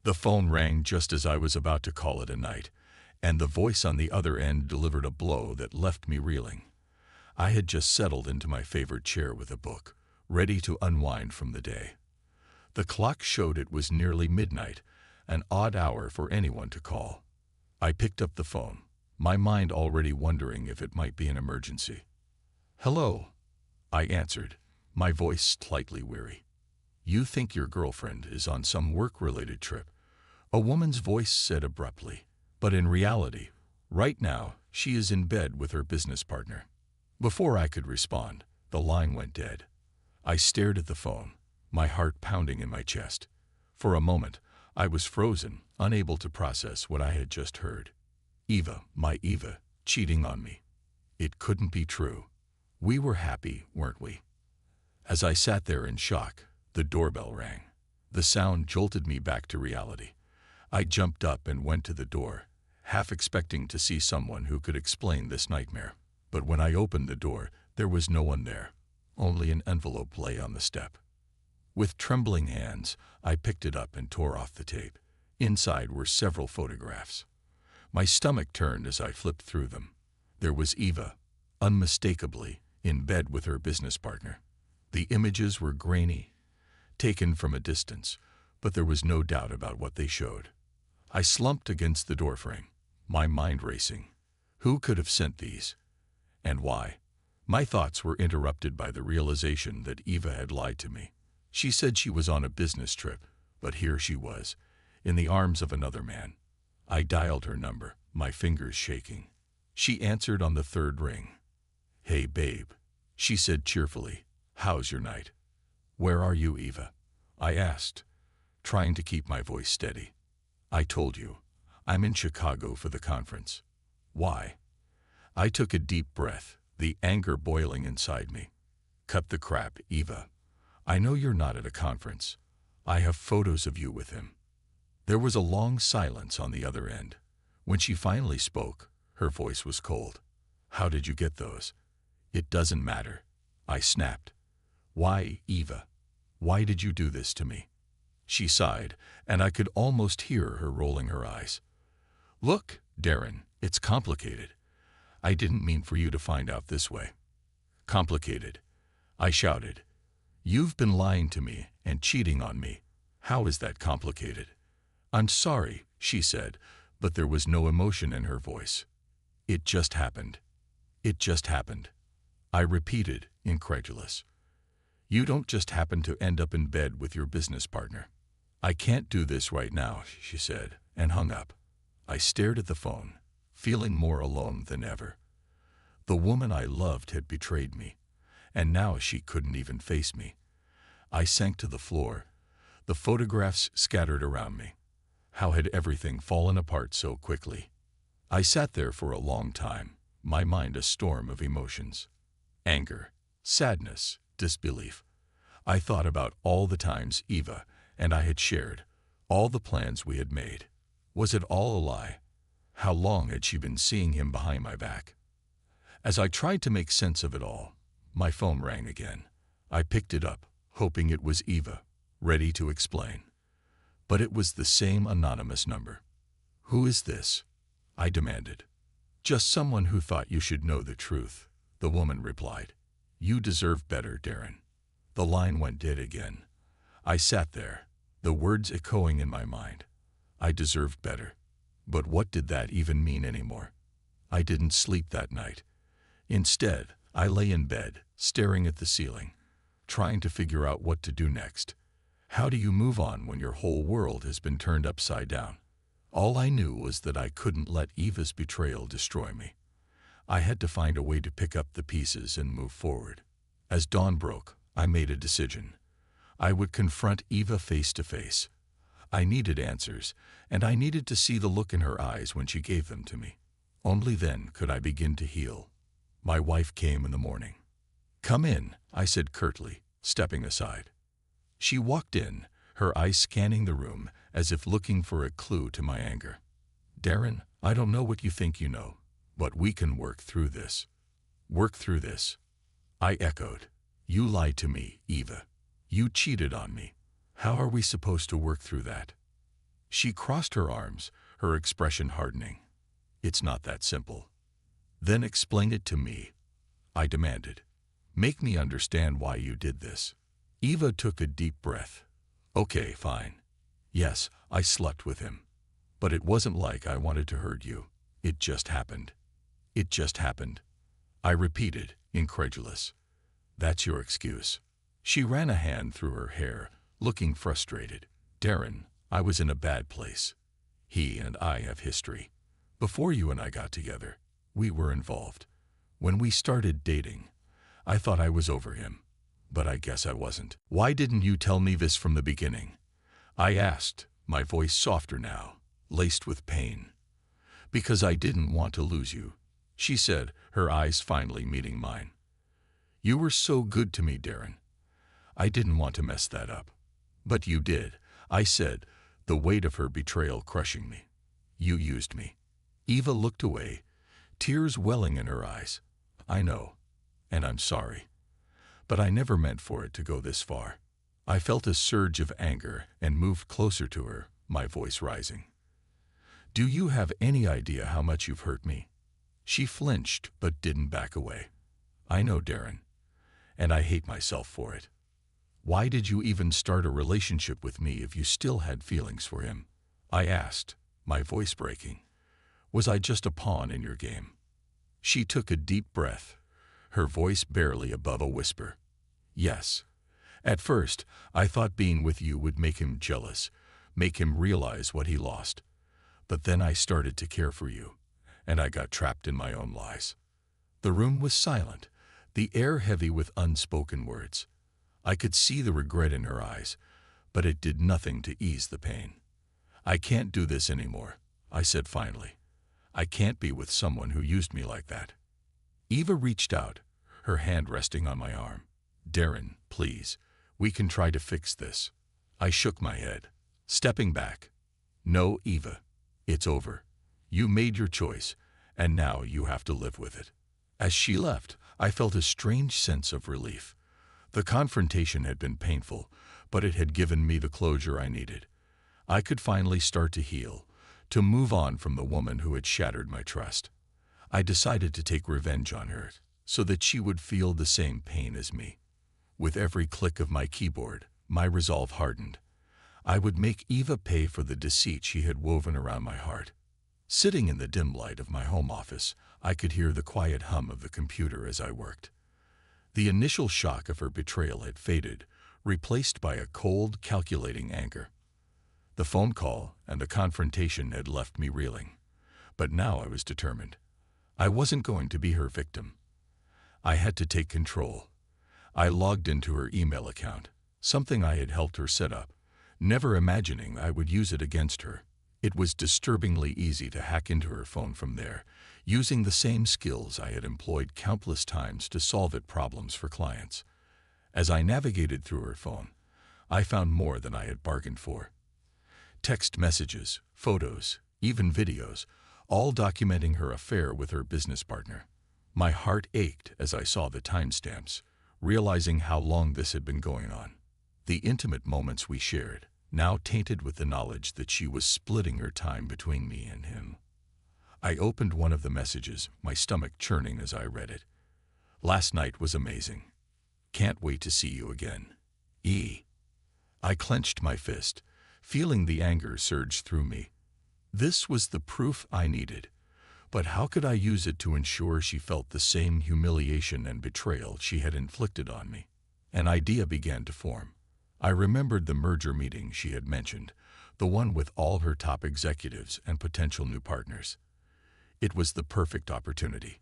The phone rang just as I was about to call it a night, and the voice on the other end delivered a blow that left me reeling. I had just settled into my favorite chair with a book, ready to unwind from the day. The clock showed it was nearly midnight, an odd hour for anyone to call. I picked up the phone, my mind already wondering if it might be an emergency. "Hello," I answered, my voice slightly weary. "You think your girlfriend is on some work-related trip," a woman's voice said abruptly, "but in reality, right now, she is in bed with her business partner." Before I could respond, the line went dead. I stared at the phone, my heart pounding in my chest. For a moment, I was frozen, unable to process what I had just heard. Eva, my Eva, cheating on me. It couldn't be true. We were happy, weren't we? As I sat there in shock, the doorbell rang. The sound jolted me back to reality. I jumped up and went to the door, half expecting to see someone who could explain this nightmare. But when I opened the door, there was no one there. Only an envelope lay on the step. With trembling hands, I picked it up and tore off the tape. Inside were several photographs. My stomach turned as I flipped through them. There was Eva, unmistakably, in bed with her business partner. The images were grainy, taken from a distance, but there was no doubt about what they showed. I slumped against the doorframe, my mind racing. Who could have sent these? And why? My thoughts were interrupted by the realization that Eva had lied to me. She said she was on a business trip, but here she was, in the arms of another man. I dialed her number, my fingers shaking. She answered on the third ring. "Hey, babe," she said cheerfully. "How's your night?" "Where are you, Eva?" I asked, trying to keep my voice steady. "I told you, I'm in Chicago for the conference." "Why?" I took a deep breath, the anger boiling inside me. "Cut the crap, Eva. I know you're not at a conference. I have photos of you with him." There was a long silence on the other end. When she finally spoke, her voice was cold. "How did you get those?" "It doesn't matter," I snapped. "Why, Eva? Why did you do this to me?" She sighed, and I could almost hear her rolling her eyes. "Look, Darren, it's complicated. I didn't mean for you to find out this way." "Complicated?" I shouted. "You've been lying to me and cheating on me. How is that complicated?" "I'm sorry," she said, but there was no emotion in her voice. "It just happened. It just happened." I repeated, incredulous. "You don't just happen to end up in bed with your business partner." "I can't do this right now," she said, and hung up. I stared at the phone, feeling more alone than ever. The woman I loved had betrayed me, and now she couldn't even face me. I sank to the floor, the photographs scattered around me. How had everything fallen apart so quickly? I sat there for a long time, my mind a storm of emotions. Anger, sadness, disbelief. I thought about all the times Eva and I had shared, all the plans we had made. Was it all a lie? How long had she been seeing him behind my back? As I tried to make sense of it all, my phone rang again. I picked it up, hoping it was Eva, ready to explain. But it was the same anonymous number. "Who is this?" I demanded. "Just someone who thought you should know the truth," the woman replied. "You deserve better, Darren." The line went dead again. I sat there, the words echoing in my mind. I deserved better. But what did that even mean anymore? I didn't sleep that night. Instead, I lay in bed, staring at the ceiling, trying to figure out what to do next. How do you move on when your whole world has been turned upside down? All I knew was that I couldn't let Eva's betrayal destroy me. I had to find a way to pick up the pieces and move forward. As dawn broke, I made a decision. I would confront Eva face to face. I needed answers, and I needed to see the look in her eyes when she gave them to me. Only then could I begin to heal. My wife came in the morning. "Come in," I said curtly, stepping aside. She walked in, her eyes scanning the room as if looking for a clue to my anger. "Darren, I don't know what you think you know, but we can work through this." "Work through this?" I echoed. "You lied to me, Eva. You cheated on me. How are we supposed to work through that?" She crossed her arms, her expression hardening. It's not that simple. Then explain it to me, I demanded. Make me understand why you did this. Eva took a deep breath. Okay, fine. Yes, I slept with him. But it wasn't like I wanted to hurt you. It just happened. It just happened. I repeated, incredulous. That's your excuse. She ran a hand through her hair, looking frustrated. Darren, I was in a bad place. He and I have history. Before you and I got together, we were involved. When we started dating, I thought I was over him. But I guess I wasn't. Why didn't you tell me this from the beginning? I asked, my voice softer now, laced with pain. Because I didn't want to lose you, she said, her eyes finally meeting mine. You were so good to me, Darren. I didn't want to mess that up. But you did, I said, the weight of her betrayal crushing me. You used me. Eva looked away, tears welling in her eyes. I know, and I'm sorry. But I never meant for it to go this far. I felt a surge of anger and moved closer to her, my voice rising. Do you have any idea how much you've hurt me? She flinched but didn't back away. I know, Darren, and I hate myself for it. Why did you even start a relationship with me if you still had feelings for him? I asked, my voice breaking. Was I just a pawn in your game? She took a deep breath, her voice barely above a whisper. Yes. At first, I thought being with you would make him jealous, make him realize what he lost. But then I started to care for you, and I got trapped in my own lies. The room was silent, the air heavy with unspoken words. I could see the regret in her eyes, but it did nothing to ease the pain. I can't do this anymore, I said finally. I can't be with someone who used me like that. Eva reached out, her hand resting on my arm. Darren, please, we can try to fix this. I shook my head, stepping back. No, Eva, it's over. You made your choice, and now you have to live with it. As she left, I felt a strange sense of relief. The confrontation had been painful, but it had given me the closure I needed. I could finally start to heal, to move on from the woman who had shattered my trust. I decided to take revenge on her, so that she would feel the same pain as me. With every click of my keyboard, my resolve hardened. I would make Eva pay for the deceit she had woven around my heart. Sitting in the dim light of my home office, I could hear the quiet hum of the computer as I worked. The initial shock of her betrayal had faded, replaced by a cold, calculating anger. The phone call and the confrontation had left me reeling. But now I was determined. I wasn't going to be her victim. I had to take control. I logged into her email account, something I had helped her set up, never imagining I would use it against her. It was disturbingly easy to hack into her phone from there, using the same skills I had employed countless times to solve problems for clients. As I navigated through her phone, I found more than I had bargained for. Text messages, photos, even videos, all documenting her affair with her business partner. My heart ached as I saw the timestamps, realizing how long this had been going on. The intimate moments we shared, now tainted with the knowledge that she was splitting her time between me and him. I opened one of the messages, my stomach churning as I read it. Last night was amazing. Can't wait to see you again. E. I clenched my fist, feeling the anger surge through me. This was the proof I needed. But how could I use it to ensure she felt the same humiliation and betrayal she had inflicted on me? An idea began to form. I remembered the merger meeting she had mentioned, the one with all her top executives and potential new partners. It was the perfect opportunity.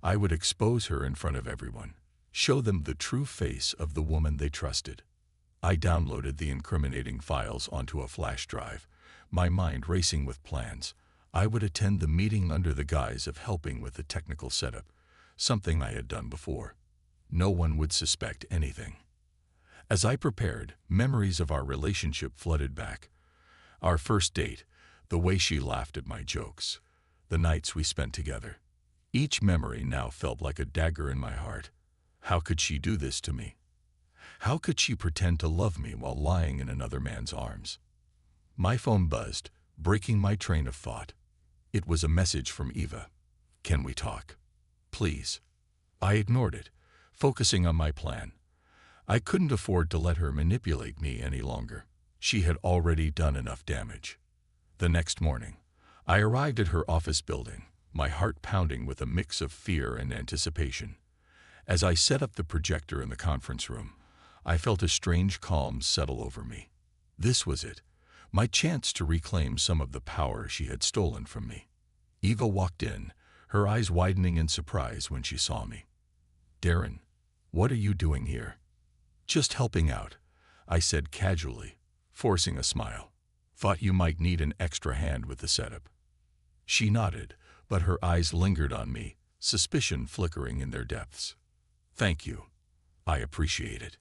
I would expose her in front of everyone, show them the true face of the woman they trusted. I downloaded the incriminating files onto a flash drive, my mind racing with plans. I would attend the meeting under the guise of helping with the technical setup, something I had done before. No one would suspect anything. As I prepared, memories of our relationship flooded back. Our first date, the way she laughed at my jokes, the nights we spent together. Each memory now felt like a dagger in my heart. How could she do this to me? How could she pretend to love me while lying in another man's arms? My phone buzzed, breaking my train of thought. It was a message from Eva. "Can we talk? Please." I ignored it, focusing on my plan. I couldn't afford to let her manipulate me any longer. She had already done enough damage. The next morning, I arrived at her office building, my heart pounding with a mix of fear and anticipation. As I set up the projector in the conference room, I felt a strange calm settle over me. This was it, my chance to reclaim some of the power she had stolen from me. Eva walked in, her eyes widening in surprise when she saw me. "Darren, what are you doing here?" "Just helping out," I said casually, forcing a smile. "Thought you might need an extra hand with the setup." She nodded, but her eyes lingered on me, suspicion flickering in their depths. "Thank you. I appreciate it."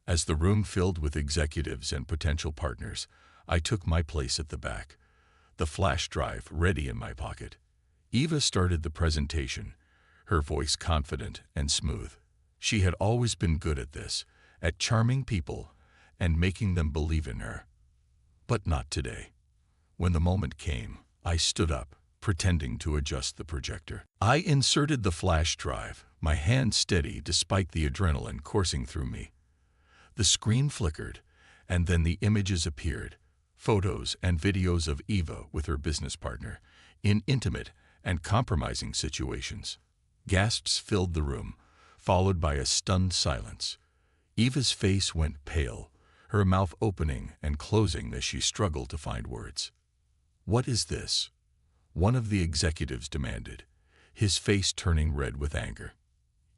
As the room filled with executives and potential partners, I took my place at the back, the flash drive ready in my pocket. Eva started the presentation, her voice confident and smooth. She had always been good at this, at charming people and making them believe in her. But not today. When the moment came, I stood up, pretending to adjust the projector. I inserted the flash drive, my hand steady despite the adrenaline coursing through me. The screen flickered, and then the images appeared, photos and videos of Eva with her business partner, in intimate and compromising situations. Gasps filled the room, followed by a stunned silence. Eva's face went pale, her mouth opening and closing as she struggled to find words. "What is this?" one of the executives demanded, his face turning red with anger.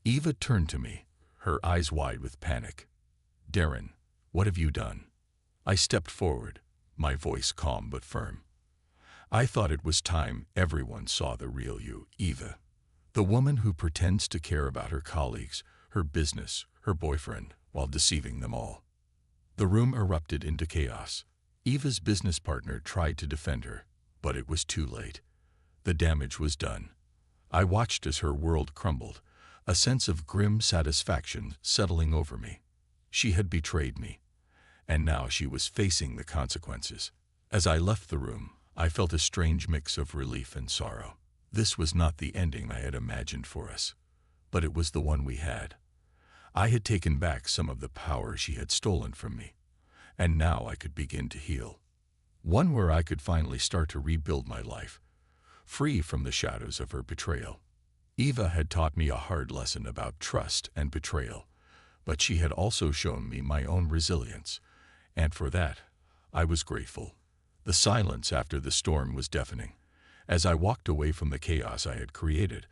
Eva turned to me, her eyes wide with panic. "Darren, what have you done?" I stepped forward, my voice calm but firm. "I thought it was time everyone saw the real you, Eva. The woman who pretends to care about her colleagues, her business, her boyfriend, while deceiving them all." The room erupted into chaos. Eva's business partner tried to defend her, but it was too late. The damage was done. I watched as her world crumbled, a sense of grim satisfaction settling over me. She had betrayed me, and now she was facing the consequences. As I left the room, I felt a strange mix of relief and sorrow. This was not the ending I had imagined for us, but it was the one we had. I had taken back some of the power she had stolen from me, and now I could begin to heal. One where I could finally start to rebuild my life, free from the shadows of her betrayal. Eva had taught me a hard lesson about trust and betrayal, but she had also shown me my own resilience, and for that, I was grateful. The silence after the storm was deafening. As I walked away from the chaos I had created,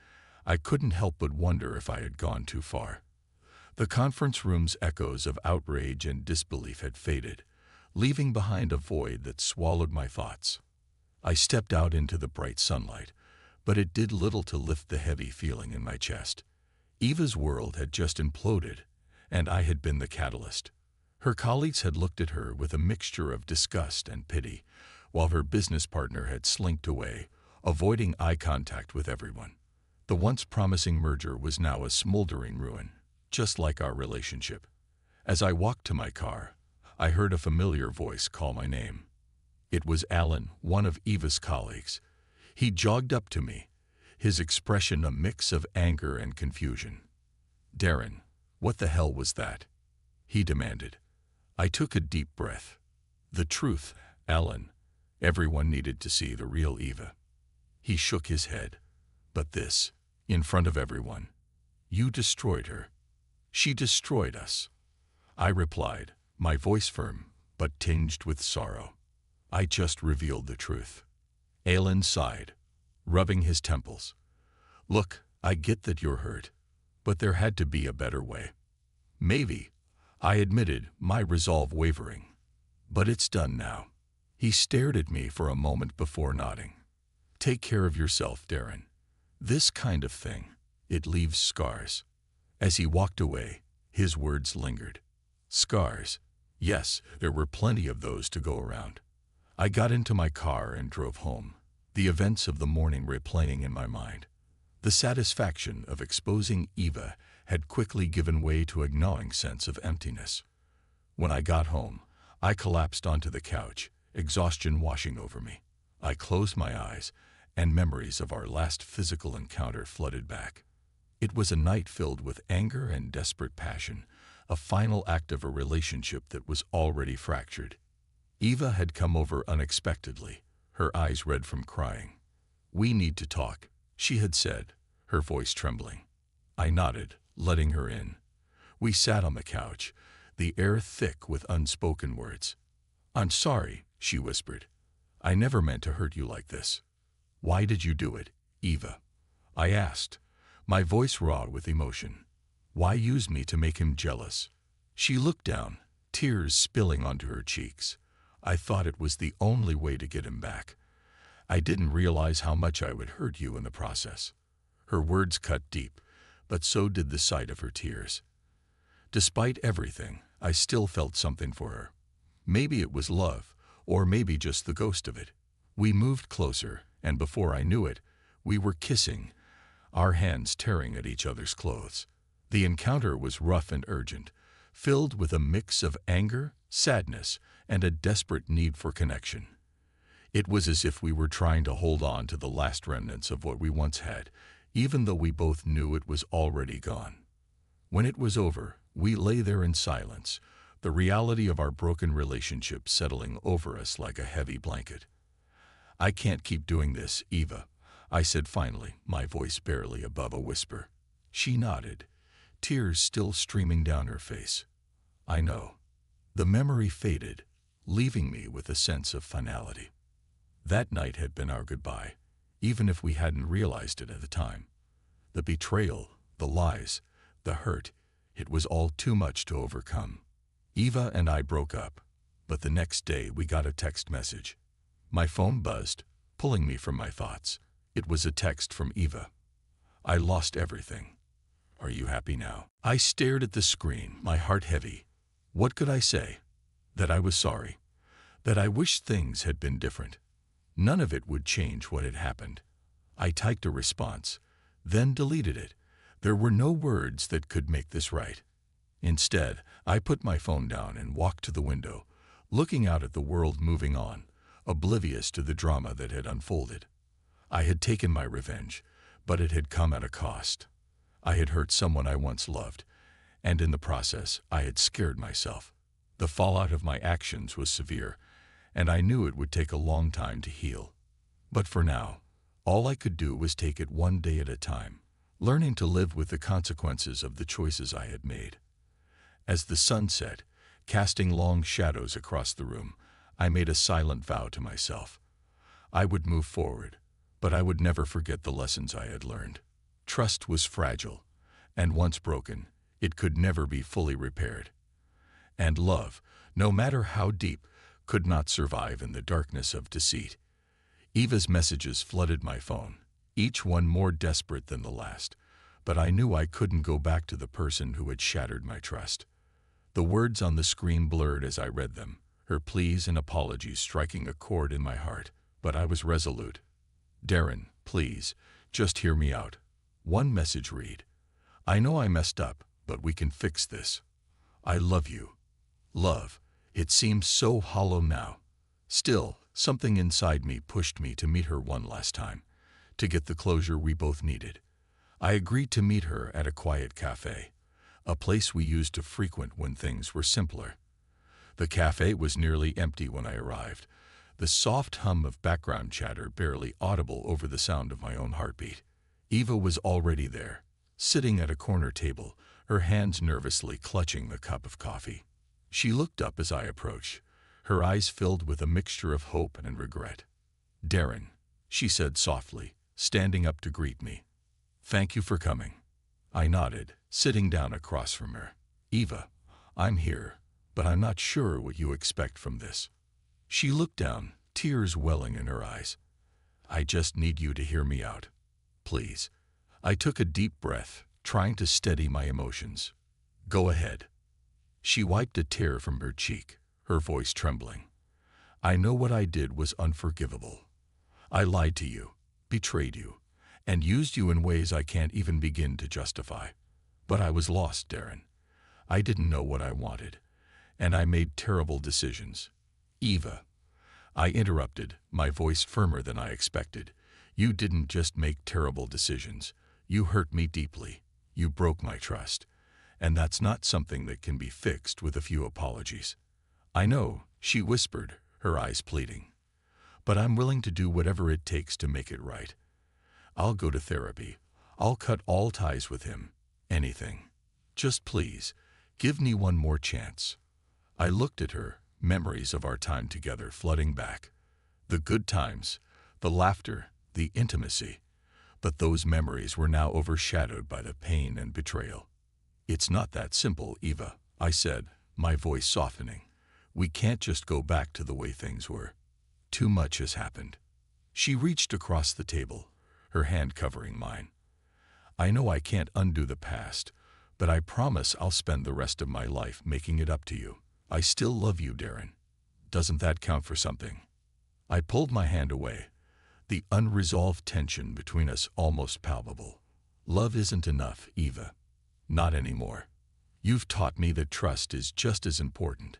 I couldn't help but wonder if I had gone too far. The conference room's echoes of outrage and disbelief had faded, leaving behind a void that swallowed my thoughts. I stepped out into the bright sunlight, but it did little to lift the heavy feeling in my chest. Eva's world had just imploded, and I had been the catalyst. Her colleagues had looked at her with a mixture of disgust and pity, while her business partner had slinked away, avoiding eye contact with everyone. The once promising merger was now a smoldering ruin, just like our relationship. As I walked to my car, I heard a familiar voice call my name. It was Alan, one of Eva's colleagues. He jogged up to me, his expression a mix of anger and confusion. "Darren, what the hell was that?" he demanded. I took a deep breath. "The truth, Alan. Everyone needed to see the real Eva." He shook his head. "But this, in front of everyone. You destroyed her. She destroyed us." I replied, my voice firm, but tinged with sorrow. "I just revealed the truth." Alan sighed, rubbing his temples. "Look, I get that you're hurt, but there had to be a better way." "Maybe," I admitted, my resolve wavering. "But it's done now." He stared at me for a moment before nodding. "Take care of yourself, Darren. This kind of thing, it leaves scars." As he walked away, his words lingered. Scars. Yes, there were plenty of those to go around. I got into my car and drove home, the events of the morning replaying in my mind. The satisfaction of exposing Eva had quickly given way to a gnawing sense of emptiness. When I got home, I collapsed onto the couch, exhaustion washing over me. I closed my eyes, and memories of our last physical encounter flooded back. It was a night filled with anger and desperate passion, a final act of a relationship that was already fractured. Eva had come over unexpectedly, her eyes red from crying. "We need to talk," she had said, her voice trembling. I nodded, letting her in. We sat on the couch, the air thick with unspoken words. "I'm sorry," she whispered. "I never meant to hurt you like this." "Why did you do it, Eva?" I asked, my voice raw with emotion. "Why use me to make him jealous?" She looked down, tears spilling onto her cheeks. "I thought it was the only way to get him back. I didn't realize how much I would hurt you in the process." Her words cut deep, but so did the sight of her tears. Despite everything, I still felt something for her. Maybe it was love, or maybe just the ghost of it. We moved closer, and before I knew it, we were kissing, our hands tearing at each other's clothes. The encounter was rough and urgent, filled with a mix of anger, sadness, and a desperate need for connection. It was as if we were trying to hold on to the last remnants of what we once had, even though we both knew it was already gone. When it was over, we lay there in silence, the reality of our broken relationship settling over us like a heavy blanket. "I can't keep doing this, Eva," I said finally, my voice barely above a whisper. She nodded, tears still streaming down her face. "I know." The memory faded, leaving me with a sense of finality. That night had been our goodbye, even if we hadn't realized it at the time. The betrayal, the lies, the hurt, it was all too much to overcome. Eva and I broke up, but the next day we got a text message. My phone buzzed, pulling me from my thoughts. It was a text from Eva. "I lost everything. Are you happy now?" I stared at the screen, my heart heavy. What could I say? That I was sorry. That I wished things had been different. None of it would change what had happened. I typed a response, then deleted it. There were no words that could make this right. Instead, I put my phone down and walked to the window, looking out at the world moving on, oblivious to the drama that had unfolded. I had taken my revenge, but it had come at a cost. I had hurt someone I once loved, and in the process, I had scared myself. The fallout of my actions was severe, and I knew it would take a long time to heal. But for now, all I could do was take it one day at a time, learning to live with the consequences of the choices I had made. As the sun set, casting long shadows across the room, I made a silent vow to myself. I would move forward, but I would never forget the lessons I had learned. Trust was fragile, and once broken, it could never be fully repaired. And love, no matter how deep, could not survive in the darkness of deceit. Eva's messages flooded my phone, each one more desperate than the last, but I knew I couldn't go back to the person who had shattered my trust. The words on the screen blurred as I read them, her pleas and apologies striking a chord in my heart, but I was resolute. "Darren, please, just hear me out." One message read, "I know I messed up, but we can fix this. I love you." Love, it seemed so hollow now. Still, something inside me pushed me to meet her one last time, to get the closure we both needed. I agreed to meet her at a quiet cafe, a place we used to frequent when things were simpler. The cafe was nearly empty when I arrived, the soft hum of background chatter barely audible over the sound of my own heartbeat. Eva was already there, sitting at a corner table, her hands nervously clutching the cup of coffee. She looked up as I approached, her eyes filled with a mixture of hope and regret. "Darren," she said softly, standing up to greet me. "Thank you for coming." I nodded, sitting down across from her. "Eva, I'm here, but I'm not sure what you expect from this." She looked down, tears welling in her eyes. "I just need you to hear me out. Please." I took a deep breath, trying to steady my emotions. "Go ahead." She wiped a tear from her cheek, her voice trembling. "I know what I did was unforgivable. I lied to you, betrayed you, and used you in ways I can't even begin to justify. But I was lost, Darren. I didn't know what I wanted, and I made terrible decisions. Eva, I interrupted, my voice firmer than I expected. You didn't just make terrible decisions. You hurt me deeply. You broke my trust. And that's not something that can be fixed with a few apologies. I know, she whispered, her eyes pleading. But I'm willing to do whatever it takes to make it right. I'll go to therapy. I'll cut all ties with him. Anything. Just please, give me one more chance. I looked at her, memories of our time together flooding back. The good times, the laughter, the intimacy. But those memories were now overshadowed by the pain and betrayal. It's not that simple, Eva, I said, my voice softening. We can't just go back to the way things were. Too much has happened. She reached across the table, her hand covering mine. I know I can't undo the past, but I promise I'll spend the rest of my life making it up to you. I still love you, Darren. Doesn't that count for something? I pulled my hand away, the unresolved tension between us almost palpable. Love isn't enough, Eva. Not anymore. You've taught me that trust is just as important,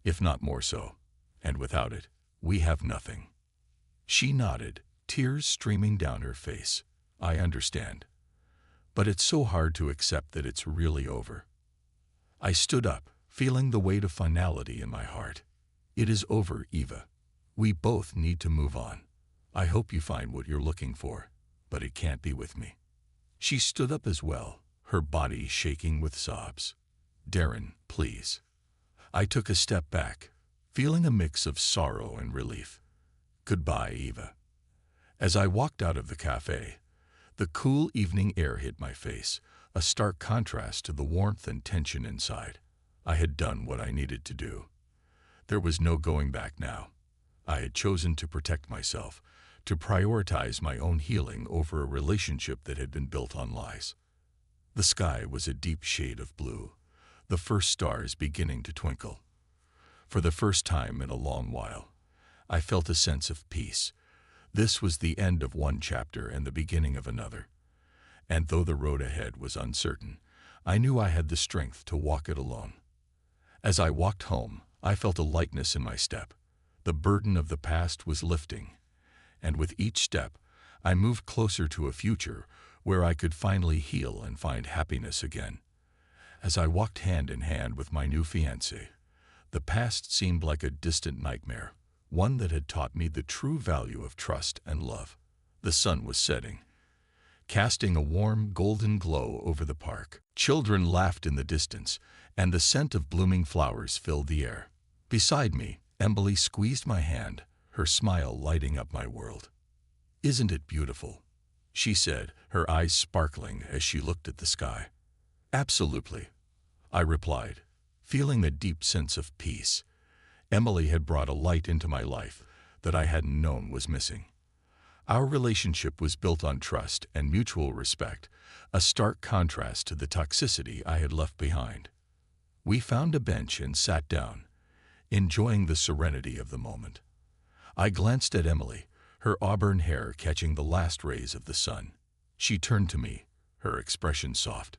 if not more so, and without it, we have nothing. She nodded, tears streaming down her face. I understand. But it's so hard to accept that it's really over. I stood up, feeling the weight of finality in my heart. It is over, Eva. We both need to move on. I hope you find what you're looking for, but it can't be with me. She stood up as well, her body shaking with sobs. Darren, please. I took a step back, feeling a mix of sorrow and relief. Goodbye, Eva. As I walked out of the cafe, the cool evening air hit my face, a stark contrast to the warmth and tension inside. I had done what I needed to do. There was no going back now. I had chosen to protect myself, to prioritize my own healing over a relationship that had been built on lies. The sky was a deep shade of blue, the first stars beginning to twinkle. For the first time in a long while, I felt a sense of peace. This was the end of one chapter and the beginning of another. And though the road ahead was uncertain, I knew I had the strength to walk it alone. As I walked home, I felt a lightness in my step. The burden of the past was lifting, and with each step, I moved closer to a future where I could finally heal and find happiness again. As I walked hand in hand with my new fiancé, the past seemed like a distant nightmare, one that had taught me the true value of trust and love. The sun was setting, casting a warm, golden glow over the park. Children laughed in the distance, and the scent of blooming flowers filled the air. Beside me, Emily squeezed my hand, her smile lighting up my world. "Isn't it beautiful?" she said, her eyes sparkling as she looked at the sky. "Absolutely," I replied, feeling a deep sense of peace. Emily had brought a light into my life that I hadn't known was missing. Our relationship was built on trust and mutual respect, a stark contrast to the toxicity I had left behind. We found a bench and sat down, enjoying the serenity of the moment. I glanced at Emily, her auburn hair catching the last rays of the sun. She turned to me, her expression soft.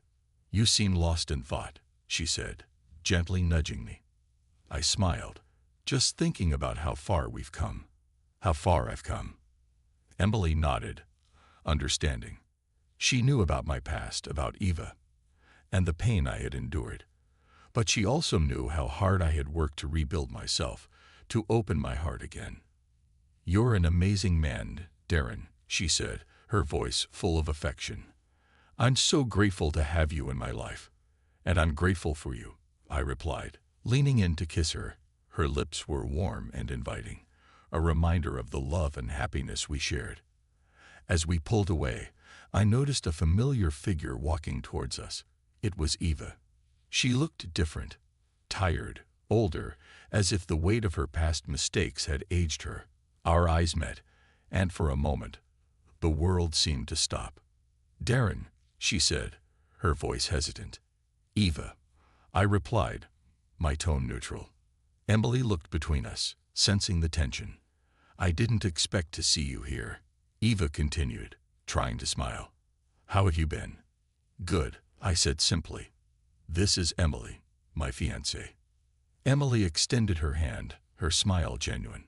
"You seem lost in thought," she said, gently nudging me. I smiled, just thinking about how far we've come. How far I've come. Emily nodded, understanding. She knew about my past, about Eva, and the pain I had endured. But she also knew how hard I had worked to rebuild myself, to open my heart again. "You're an amazing man, Darren," she said, her voice full of affection. "I'm so grateful to have you in my life." "And I'm grateful for you," I replied, leaning in to kiss her. Her lips were warm and inviting, a reminder of the love and happiness we shared. As we pulled away, I noticed a familiar figure walking towards us. It was Eva. She looked different, tired, older, as if the weight of her past mistakes had aged her. Our eyes met, and for a moment, the world seemed to stop. "Darren," she said, her voice hesitant. "Eva," I replied, my tone neutral. Emily looked between us, sensing the tension. "I didn't expect to see you here," Eva continued, trying to smile. "How have you been?" "Good," I said simply. "This is Emily, my fiancée." Emily extended her hand, her smile genuine.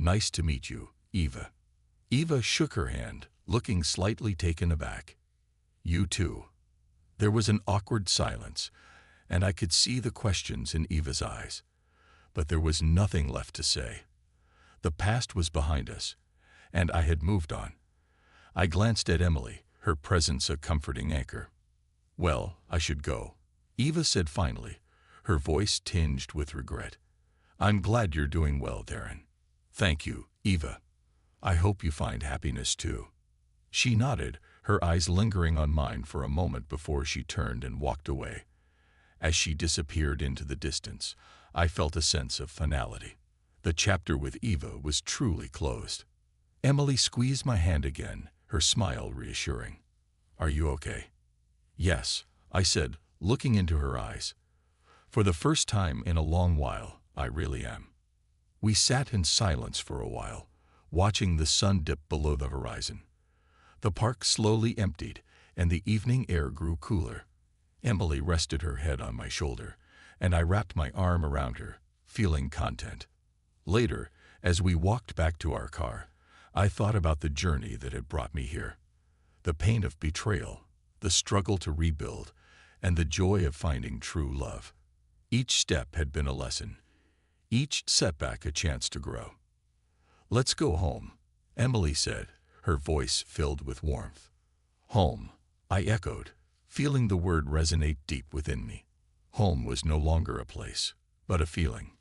Nice to meet you, Eva. Eva shook her hand, looking slightly taken aback. You too. There was an awkward silence, and I could see the questions in Eva's eyes. But there was nothing left to say. The past was behind us, and I had moved on. I glanced at Emily, her presence a comforting anchor. Well, I should go, Eva said finally, her voice tinged with regret. I'm glad you're doing well, Darren. Thank you, Eva. I hope you find happiness too. She nodded, her eyes lingering on mine for a moment before she turned and walked away. As she disappeared into the distance, I felt a sense of finality. The chapter with Eva was truly closed. Emily squeezed my hand again, her smile reassuring. Are you okay? Yes, I said, looking into her eyes. For the first time in a long while, I really am. We sat in silence for a while, watching the sun dip below the horizon. The park slowly emptied, and the evening air grew cooler. Emily rested her head on my shoulder, and I wrapped my arm around her, feeling content. Later, as we walked back to our car, I thought about the journey that had brought me here. The pain of betrayal, the struggle to rebuild, and the joy of finding true love. Each step had been a lesson, each setback a chance to grow. Let's go home, Emily said, her voice filled with warmth. Home, I echoed, feeling the word resonate deep within me. Home was no longer a place, but a feeling,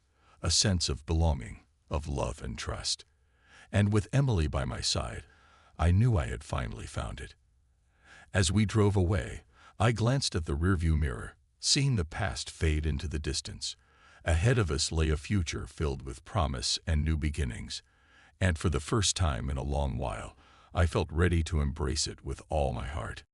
a sense of belonging, of love and trust. And with Emily by my side, I knew I had finally found it. As we drove away, I glanced at the rearview mirror, seeing the past fade into the distance. Ahead of us lay a future filled with promise and new beginnings, and for the first time in a long while, I felt ready to embrace it with all my heart.